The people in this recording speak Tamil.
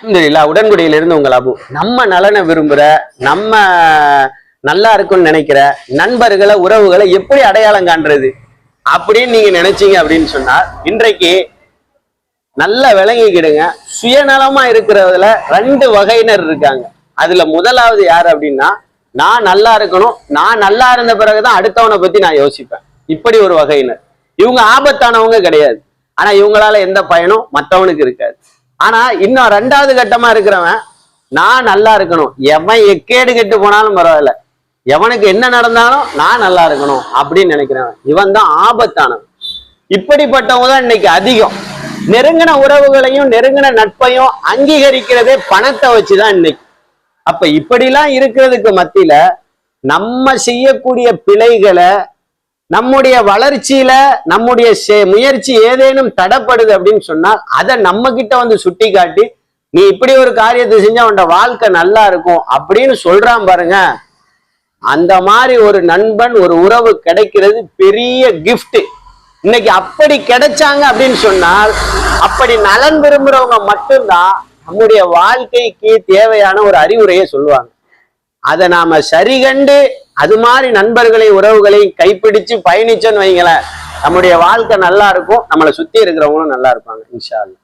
அல்ஹம்துலில்லாஹ். உடன்குடியிலிருந்து உங்கள் அபு. நம்ம நலனை விரும்புற, நம்ம நல்லா இருக்கும்னு நினைக்கிற நண்பர்களை, உறவுகளை எப்படி அடையாளம் காண்றது அப்படின்னு நீங்க நினைச்சீங்க அப்படின்னு சொன்னா, இன்றைக்கு நல்லா விளங்கிக்கிடுங்க. சுயநலமா இருக்கிறதுல 2 வகையினர் இருக்காங்க. அதுல முதலாவது யாரு அப்படின்னா, நான் நல்லா இருக்கணும், நான் நல்லா இருந்த பிறகுதான் அடுத்தவனை பத்தி நான் யோசிப்பேன். இப்படி ஒரு வகையினர். இவங்க ஆபத்தானவங்க கிடையாது. ஆனா இவங்களால எந்த பயனும் மற்றவனுக்கு இருக்காது. ஆனா இன்னும் 2வது கட்டமா இருக்கிறவன், நான் நல்லா இருக்கணும், எவன் எக்கேடு கெட்டு போனாலும் பரவாயில்ல, எவனுக்கு என்ன நடந்தாலும் நான் நல்லா இருக்கணும் அப்படின்னு நினைக்கிறவன். இவன் தான் ஆபத்தானவன். இப்படிப்பட்டவங்க தான் இன்னைக்கு அதிகம். நெருங்கின உறவுகளையும் நெருங்கின நட்பையும் அங்கீகரிக்கிறதே பணத்தை வச்சுதான் இன்னைக்கு. அப்ப இப்படிலாம் இருக்கிறதுக்கு மத்தியில நம்ம செய்யக்கூடிய பிழைகளை, நம்முடைய வளர்ச்சியில நம்முடைய முயற்சி ஏதேனும் தடைப்படுது அப்படின்னு சொன்னால் அதை நம்ம கிட்ட வந்து சுட்டி காட்டி, நீ இப்படி ஒரு காரியத்தை செஞ்சா உன்னோட வாழ்க்கை நல்லா இருக்கும் அப்படின்னு சொல்றான் பாருங்க. அந்த மாதிரி ஒரு நண்பன், ஒரு உறவு கிடைக்கிறது பெரிய கிஃப்ட். இன்னைக்கு அப்படி கிடைச்சாங்க அப்படின்னு சொன்னால், அப்படி நலன் விரும்புறவங்க மட்டும்தான் நம்முடைய வாழ்க்கைக்கு தேவையான ஒரு அறிவுரையை சொல்லுவாங்க. அதை நாம சரி கண்டு அது மாதிரி நண்பர்களை, உறவுகளை கைப்பிடிச்சு பயணிச்சோன்னு வைங்களேன், நம்முடைய வாழ்க்கை நல்லா இருக்கும், நம்மளை சுத்தி இருக்கிறவங்களும் நல்லா இருப்பாங்க இன்ஷா அல்லாஹ்.